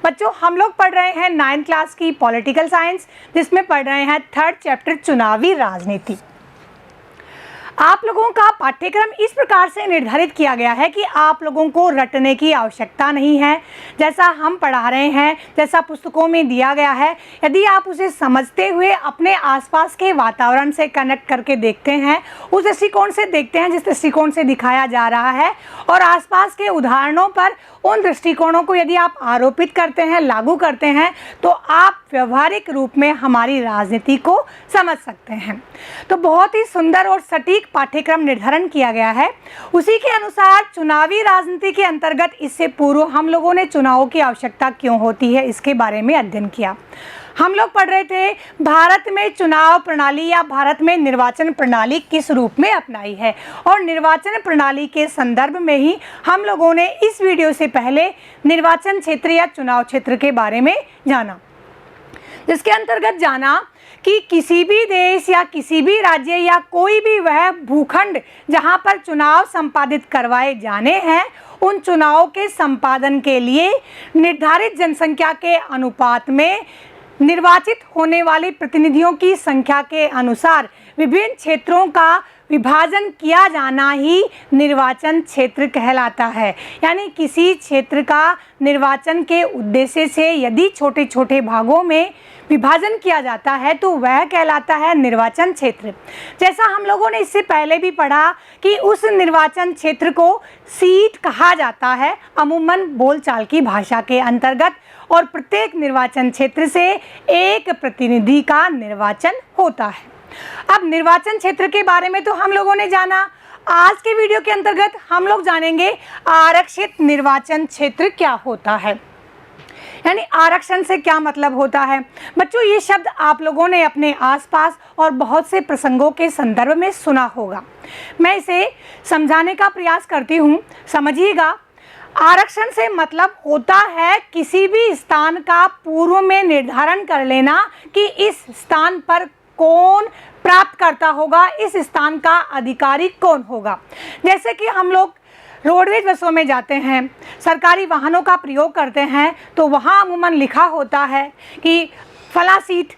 बच्चों हम लोग पढ़ रहे हैं 9th क्लास की पॉलिटिकल साइंस, जिसमें पढ़ रहे हैं 3rd चैप्टर चुनावी राजनीति। आप लोगों का पाठ्यक्रम इस प्रकार से निर्धारित किया गया है कि आप लोगों को रटने की आवश्यकता नहीं है। जैसा हम पढ़ा रहे हैं, जैसा पुस्तकों में दिया गया है, यदि आप उसे समझते हुए अपने आसपास के वातावरण से कनेक्ट करके देखते हैं, उस दृष्टिकोण से देखते हैं जिस दृष्टिकोण से दिखाया जा रहा है, और आसपास के उदाहरणों पर उन दृष्टिकोणों को यदि आप आरोपित करते हैं, लागू करते हैं, तो आप व्यवहारिक रूप में हमारी राजनीति को समझ सकते हैं। तो बहुत ही सुंदर और सटीक पाठ्यक्रम निर्धारण किया गया है। उसी के अनुसार चुनावी राजनीति के अंतर्गत इससे पूर्व हम लोगों ने चुनावों की आवश्यकता क्यों होती है इसके बारे में अध्ययन किया। हम लोग पढ़ रहे थे भारत में चुनाव प्रणाली या भारत में निर्वाचन प्रणाली किस रूप में अपनाई है, और निर्वाचन प्रणाली के संदर्भ में ही हम लोगों ने इस वीडियो से पहले निर्वाचन क्षेत्र या चुनाव क्षेत्र के बारे में जाना, जिसके अंतर्गत जाना कि किसी भी देश या किसी भी राज्य या कोई भी वह भूखंड जहां पर चुनाव संपादित करवाए जाने हैं, उन चुनावों के संपादन के लिए निर्धारित जनसंख्या के अनुपात में निर्वाचित होने वाले प्रतिनिधियों की संख्या के अनुसार विभिन्न क्षेत्रों का विभाजन किया जाना ही निर्वाचन क्षेत्र कहलाता है। यानी किसी क्षेत्र का निर्वाचन के उद्देश्य से यदि छोटे छोटे भागों में विभाजन किया जाता है तो वह कहलाता है निर्वाचन क्षेत्र। जैसा हम लोगों ने इससे पहले भी पढ़ा कि उस निर्वाचन क्षेत्र को सीट कहा जाता है अमूमन बोलचाल की भाषा के अंतर्गत, और प्रत्येक निर्वाचन क्षेत्र से एक प्रतिनिधि का निर्वाचन होता है। अब निर्वाचन क्षेत्र के बारे में तो हम लोगों ने जाना। आज के वीडियो के अंतर्गत हम लोग जानेंगे आरक्षित निर्वाचन क्षेत्र क्या होता है, यानी आरक्षण से क्या मतलब होता है। बच्चों ये शब्द आप लोगों ने अपने आसपास और बहुत से प्रसंगों के संदर्भ में सुना होगा। मैं इसे समझाने का प्रयास करती हूँ, समझिएगा। आरक्षण से मतलब होता है किसी भी स्थान का पूर्व में निर्धारण कर लेना कि इस स्थान पर कौन प्राप्त करता होगा, इस स्थान का अधिकारी कौन होगा। जैसे कि हम लोग रोडवेज बसों में जाते हैं, सरकारी वाहनों का प्रयोग करते हैं, तो वहाँ अमूमन लिखा होता है कि फला सीट,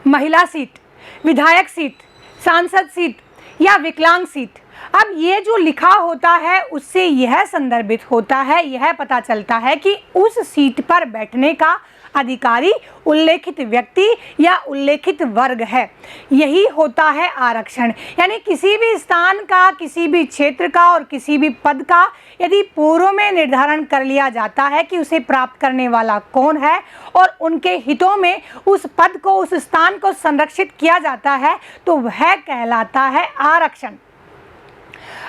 महिला सीट, विधायक सीट, सांसद सीट या विकलांग सीट। अब ये जो लिखा होता है उससे यह संदर्भित होता है, यह पता चलता है कि उस सीट पर बैठने का अधिकारी उल्लेखित व्यक्ति या उल्लेखित वर्ग है। यही होता है आरक्षण। यानी किसी भी स्थान का, किसी भी क्षेत्र का और किसी भी पद का यदि पूर्व में निर्धारण कर लिया जाता है कि उसे प्राप्त करने वाला कौन है और उनके हितों में उस पद को, उस स्थान को संरक्षित किया जाता है, तो वह कहलाता है आरक्षण।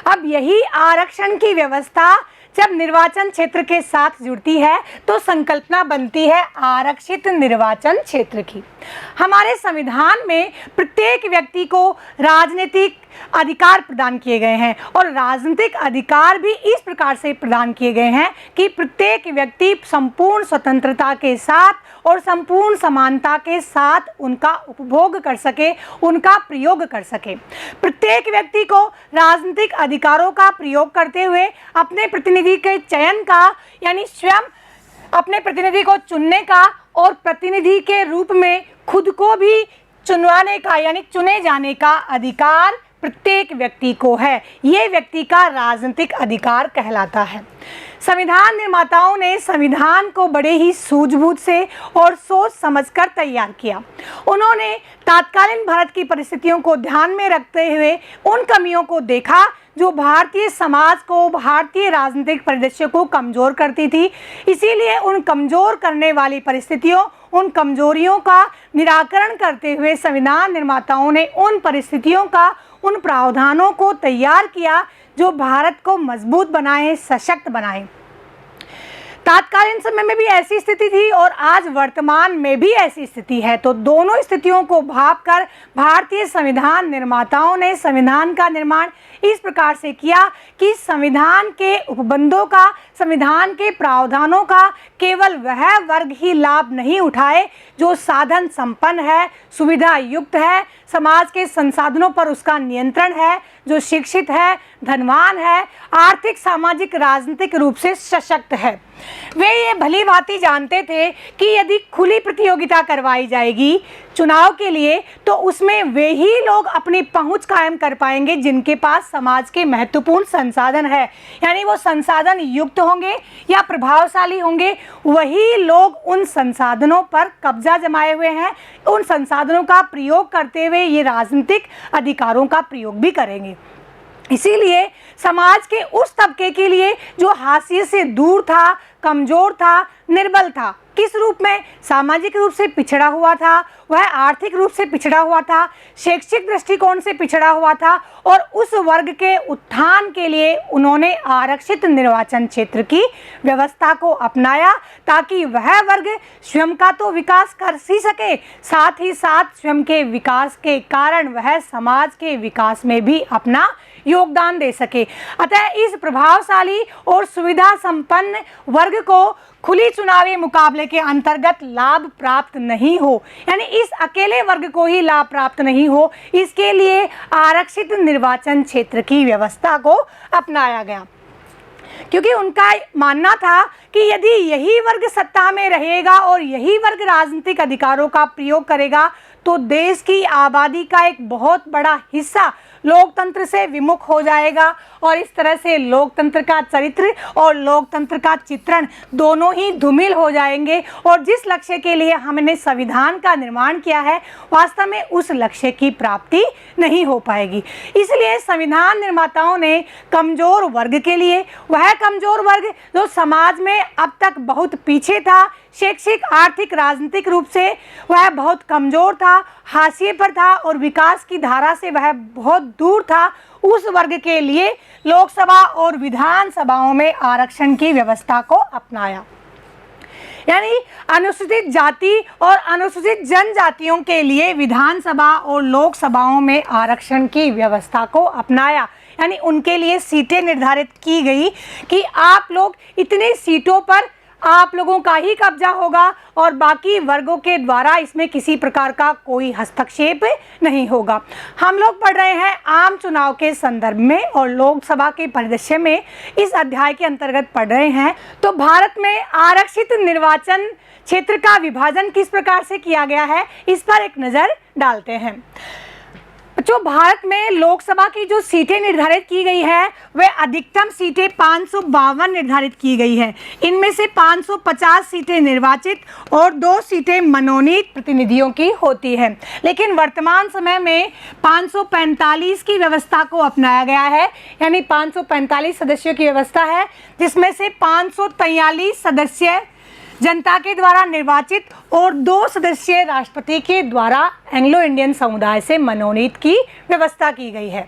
अब यही आरक्षण की व्यवस्था जब निर्वाचन क्षेत्र के साथ जुड़ती है तो संकल्पना बनती है आरक्षित निर्वाचन क्षेत्र की। हमारे संविधान में प्रत्येक व्यक्ति को राजनीतिक अधिकार प्रदान किए गए हैं, और राजनीतिक अधिकार भी इस प्रकार से प्रदान किए गए हैं कि प्रत्येक व्यक्ति संपूर्ण स्वतंत्रता के साथ और संपूर्ण समानता के साथ उनका उपभोग कर सके, उनका प्रयोग कर सके। प्रत्येक व्यक्ति को राजनीतिक अधिकारों का प्रयोग करते हुए अपने प्रतिनिधि के चयन का, यानी स्वयं अपने प्रतिनिधि को चुनने का और प्रतिनिधि के रूप में खुद को भी चुनवाने का, यानी चुने जाने का अधिकार प्रत्येक व्यक्ति को है। ये व्यक्ति का राजनीतिक अधिकार कहलाता है। संविधान निर्माताओं ने संविधान को बड़े ही सूझबूझ से और सोच समझकर तैयार किया। उन्होंने तत्कालीन भारत की परिस्थितियों को ध्यान में रखते हुए उन कमियों को देखा जो भारतीय समाज को, भारतीय राजनीतिक परिदृश्य को कमज़ोर करती थी। इसीलिए उन कमज़ोर करने वाली परिस्थितियों, उन कमजोरियों का निराकरण करते हुए संविधान निर्माताओं ने उन परिस्थितियों का, उन प्रावधानों को तैयार किया जो भारत को मजबूत बनाए, सशक्त बनाए। तत्कालीन समय में भी ऐसी स्थिति थी और आज वर्तमान में भी ऐसी स्थिति है। तो दोनों स्थितियों को भांपकर भारतीय संविधान निर्माताओं ने संविधान का निर्माण इस प्रकार से किया कि संविधान के उपबंधों का, संविधान के प्रावधानों का केवल वह वर्ग ही लाभ नहीं उठाए जो साधन संपन्न है, सुविधा युक्त है, समाज के संसाधनों पर उसका नियंत्रण है, जो शिक्षित है, धनवान है, आर्थिक, सामाजिक, राजनीतिक रूप से सशक्त है। वे ये भली भांति जानते थे कि यदि खुली प्रतियोगिता करवाई जाएगी चुनाव के लिए तो उसमें वे ही लोग अपनी पहुंच कायम कर पाएंगे जिनके पास समाज के महत्वपूर्ण संसाधन है, यानी वो संसाधन युक्त होंगे या प्रभावशाली होंगे, वही लोग उन संसाधनों पर कब्जा जमाए हुए हैं, उन संसाधनों का प्रयोग करते हुए ये राजनीतिक अधिकारों का प्रयोग भी करेंगे। इसीलिए समाज के उस तबके के लिए जो हाशिए से दूर था, कमजोर था, निर्बल था, किस रूप में, सामाजिक रूप से पिछड़ा हुआ था, वह आर्थिक रूप से पिछड़ा हुआ था, शैक्षिक दृष्टिकोण से पिछड़ा हुआ था, और उस वर्ग के उत्थान के लिए उन्होंने आरक्षित निर्वाचन क्षेत्र की व्यवस्था को अपनाया ताकि वह वर्ग स्वयं का तो विकास कर ही सके, साथ ही साथ स्वयं के विकास के कारण वह समाज के विकास में भी अपना योगदान दे सके। अतः इस प्रभावशाली और सुविधा संपन्न वर्ग को खुली चुनावी मुकाबले के अंतर्गत लाभ प्राप्त नहीं हो, यानी इस अकेले वर्ग को ही लाभ प्राप्त नहीं हो, इसके लिए आरक्षित निर्वाचन क्षेत्र की व्यवस्था को अपनाया गया। क्योंकि उनका मानना था कि यदि यही वर्ग सत्ता में रहेगा और यही वर्ग राजनीतिक अधिकारों का प्रयोग करेगा तो देश की आबादी का एक बहुत बड़ा हिस्सा लोकतंत्र से विमुख हो जाएगा और इस तरह से लोकतंत्र का चरित्र और लोकतंत्र का चित्रण दोनों ही धूमिल हो जाएंगे और जिस लक्ष्य के लिए हमने संविधान का निर्माण किया है वास्तव में उस लक्ष्य की प्राप्ति नहीं हो पाएगी। इसलिए संविधान निर्माताओं ने कमजोर वर्ग के लिए, वह कमजोर वर्ग जो समाज में अब तक बहुत पीछे था, शैक्षिक, आर्थिक, राजनीतिक रूप से वह बहुत कमजोर था, हाशिए पर था और विकास की धारा से वह बहुत दूर था, उस वर्ग के लिए लोकसभा और विधानसभाओं में आरक्षण की व्यवस्था को अपनाया। यानी अनुसूचित जाति और अनुसूचित जनजातियों के लिए विधानसभा और लोकसभाओं में आरक्षण की व्यवस्था को अपनाया। यानी उनके लिए सीटें निर्धारित की गई कि आप लोग इतनी सीटों पर आप लोगों का ही कब्जा होगा और बाकी वर्गों के द्वारा इसमें किसी प्रकार का कोई हस्तक्षेप नहीं होगा। हम लोग पढ़ रहे हैं आम चुनाव के संदर्भ में और लोकसभा के परिदृश्य में इस अध्याय के अंतर्गत पढ़ रहे हैं। तो भारत में आरक्षित निर्वाचन क्षेत्र का विभाजन किस प्रकार से किया गया है इस पर एक नज़र डालते हैं। जो भारत में लोकसभा की जो सीटें निर्धारित की गई है वह अधिकतम सीटें 552 निर्धारित की गई है। इनमें से 550 सीटें निर्वाचित और 2 सीटें मनोनीत प्रतिनिधियों की होती हैं। लेकिन वर्तमान समय में 545 की व्यवस्था को अपनाया गया है, यानी 545 सदस्यों की व्यवस्था है जिसमें से 543 सदस्य जनता के द्वारा निर्वाचित और 2 सदस्य राष्ट्रपति के द्वारा एंग्लो इंडियन समुदाय से मनोनीत की व्यवस्था की गई है।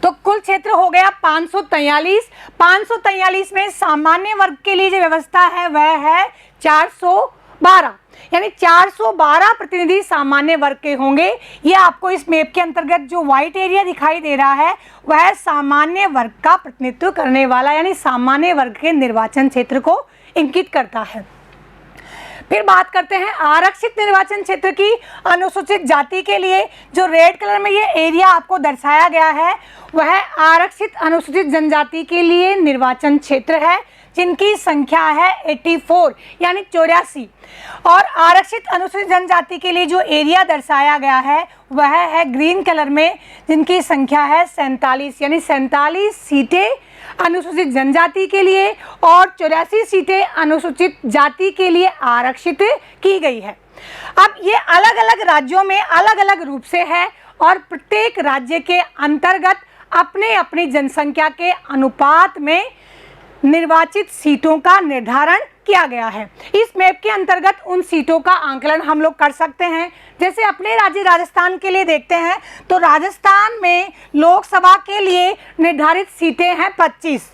तो कुल क्षेत्र हो गया 543। 543 में सामान्य वर्ग के लिए जो व्यवस्था है वह है 412, यानी 412 प्रतिनिधि सामान्य वर्ग के होंगे। ये आपको इस मैप के अंतर्गत जो व्हाइट एरिया दिखाई दे रहा है वह सामान्य वर्ग का प्रतिनिधित्व करने वाला यानी सामान्य वर्ग के निर्वाचन क्षेत्र को इंगित करता है। फिर बात करते हैं आरक्षित निर्वाचन क्षेत्र की। अनुसूचित जाति के लिए जो रेड कलर में ये एरिया आपको दर्शाया गया है वह आरक्षित अनुसूचित जनजाति के लिए निर्वाचन क्षेत्र है जिनकी संख्या है 84 यानी 84 और आरक्षित अनुसूचित जनजाति के लिए जो एरिया दर्शाया गया है वह है ग्रीन कलर में जिनकी संख्या है 47 यानी 47 सीटें अनुसूचित जनजाति के लिए और 84 सीटें अनुसूचित जाति के लिए आरक्षित की गई है। अब ये अलग अलग राज्यों में अलग अलग रूप से है और प्रत्येक राज्य के अंतर्गत अपने अपनी जनसंख्या के अनुपात में निर्वाचित सीटों का निर्धारण किया गया है। इस मैप के अंतर्गत उन सीटों का आंकलन हम लोग कर सकते हैं। जैसे अपने राज्य राजस्थान के लिए देखते हैं तो राजस्थान में लोकसभा के लिए निर्धारित सीटें हैं 25।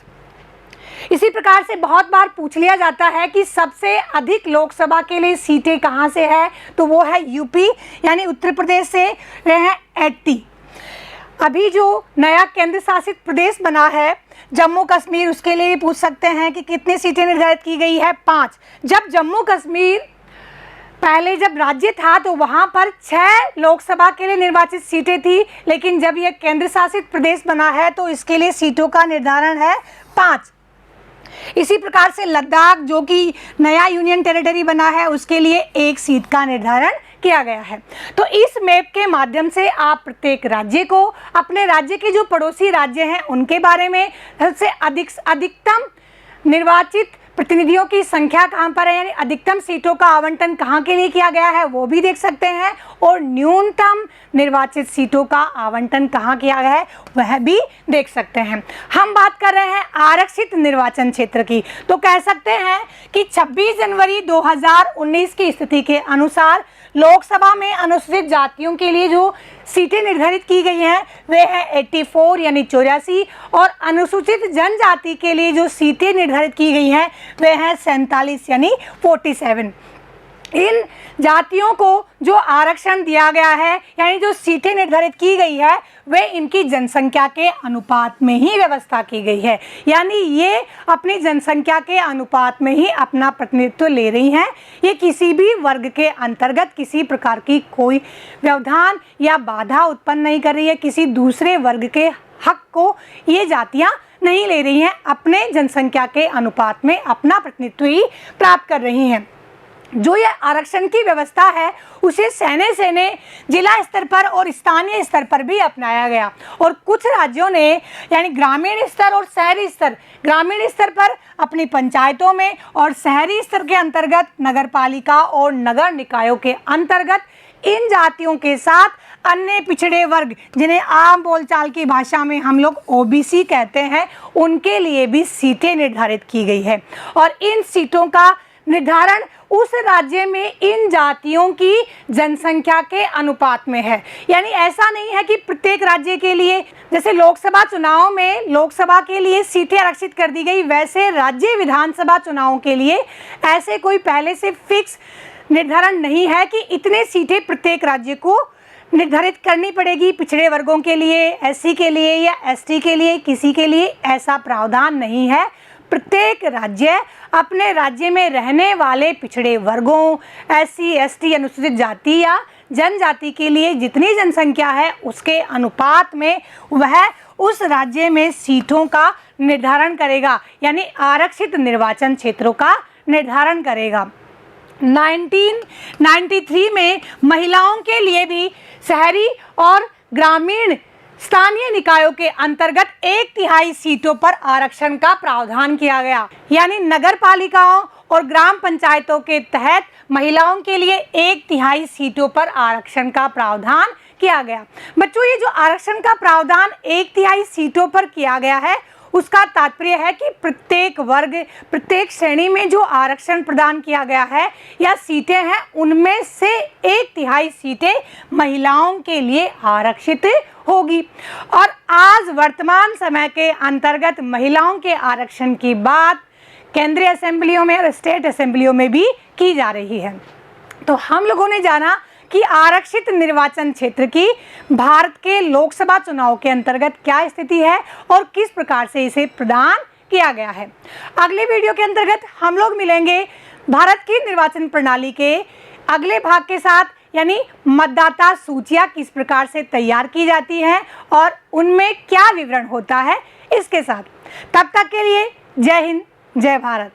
इसी प्रकार से बहुत बार पूछ लिया जाता है कि सबसे अधिक लोकसभा के लिए सीटें कहां से है, तो वो है यूपी यानी उत्तर प्रदेश से, वह है 80। अभी जो नया केंद्र शासित प्रदेश बना है जम्मू कश्मीर, उसके लिए भी पूछ सकते हैं कि कितनी सीटें निर्धारित की गई है, 5। जब जम्मू कश्मीर पहले जब राज्य था तो वहाँ पर 6 लोकसभा के लिए निर्वाचित सीटें थी, लेकिन जब यह केंद्र शासित प्रदेश बना है तो इसके लिए सीटों का निर्धारण है 5। इसी प्रकार से लद्दाख जो कि नया यूनियन टेरिटरी बना है उसके लिए 1 सीट का निर्धारण किया गया है। तो इस मैप के माध्यम से आप प्रत्येक राज्य को, अपने राज्य के जो पड़ोसी राज्य हैं उनके बारे में, सबसे अधिकतम निर्वाचित प्रतिनिधियों की संख्या कहाँ पर है, यानी अधिकतम सीटों का आवंटन कहाँ के लिए किया गया है वो भी देख सकते हैं, और न्यूनतम निर्वाचित सीटों का आवंटन कहाँ किया गया है वह भी देख सकते हैं। हम बात कर रहे हैं आरक्षित निर्वाचन क्षेत्र की, तो कह सकते हैं कि 26 जनवरी 2019 की स्थिति के अनुसार लोकसभा में अनुसूचित जातियों के लिए जो सीटें निर्धारित की गई हैं वे हैं 84 यानी 84, और अनुसूचित जनजाति के लिए जो सीटें निर्धारित की गई हैं वे हैं 47 यानी 47। इन जातियों को जो आरक्षण दिया गया है, यानी जो सीटें निर्धारित की गई है, वे इनकी जनसंख्या के अनुपात में ही व्यवस्था की गई है, यानी ये अपनी जनसंख्या के अनुपात में ही अपना प्रतिनिधित्व ले रही हैं। ये किसी भी वर्ग के अंतर्गत किसी प्रकार की कोई व्यवधान या बाधा उत्पन्न नहीं कर रही है, किसी दूसरे वर्ग के हक को ये जातियाँ नहीं ले रही हैं, अपने जनसंख्या के अनुपात में अपना प्रतिनिधित्व ही प्राप्त कर रही हैं। जो ये आरक्षण की व्यवस्था है उसे सेने जिला स्तर पर और स्थानीय स्तर पर भी अपनाया गया, और कुछ राज्यों ने यानी ग्रामीण स्तर और शहरी स्तर, ग्रामीण स्तर पर अपनी पंचायतों में और शहरी स्तर के अंतर्गत नगरपालिका और नगर निकायों के अंतर्गत इन जातियों के साथ अन्य पिछड़े वर्ग, जिन्हें आम बोलचाल की भाषा में हम लोग ओबीसी कहते हैं, उनके लिए भी सीटें निर्धारित की गई है। और इन सीटों का निर्धारण उस राज्य में इन जातियों की जनसंख्या के अनुपात में है, यानी ऐसा नहीं है कि प्रत्येक राज्य के लिए, जैसे लोकसभा चुनाव में लोकसभा के लिए सीटें आरक्षित कर दी गई, वैसे राज्य विधानसभा चुनावों के लिए ऐसे कोई पहले से फिक्स निर्धारण नहीं है कि इतने सीटें प्रत्येक राज्य को निर्धारित करनी पड़ेगी। पिछड़े वर्गों के लिए, एससी के लिए या एसटी के लिए, किसी के लिए ऐसा प्रावधान नहीं है। प्रत्येक राज्य अपने राज्य में रहने वाले पिछड़े वर्गों, एससी, एसटी, अनुसूचित जाति या जनजाति के लिए जितनी जनसंख्या है उसके अनुपात में वह उस राज्य में सीटों का निर्धारण करेगा, यानी आरक्षित निर्वाचन क्षेत्रों का निर्धारण करेगा। 1993 में महिलाओं के लिए भी शहरी और ग्रामीण स्थानीय निकायों के अंतर्गत 1/3 सीटों पर आरक्षण का प्रावधान किया गया, यानी नगर पालिकाओं और ग्राम पंचायतों के तहत महिलाओं के लिए 1/3 सीटों पर आरक्षण का प्रावधान किया गया। बच्चों, ये जो आरक्षण का प्रावधान 1/3 सीटों पर किया गया है उसका तात्पर्य है कि प्रत्येक वर्ग, प्रत्येक श्रेणी में जो आरक्षण प्रदान किया गया है या सीटें हैं उनमें से 1/3 सीटें महिलाओं के लिए आरक्षित होगी। और आज वर्तमान समय के अंतर्गत महिलाओं के आरक्षण की बात केंद्रीय असेंबलियों में और स्टेट असेंबलियों में भी की जा रही है। तो हम लोगों ने जाना कि आरक्षित निर्वाचन क्षेत्र की भारत के लोकसभा चुनाव के अंतर्गत क्या स्थिति है और किस प्रकार से इसे प्रदान किया गया है। अगले वीडियो के अंतर्गत हम लोग मिलेंगे भारत की निर्वाचन प्रणाली के अगले भाग के साथ, यानी मतदाता सूचियां किस प्रकार से तैयार की जाती हैं और उनमें क्या विवरण होता है इसके साथ। तब तक के लिए जय हिंद, जय भारत।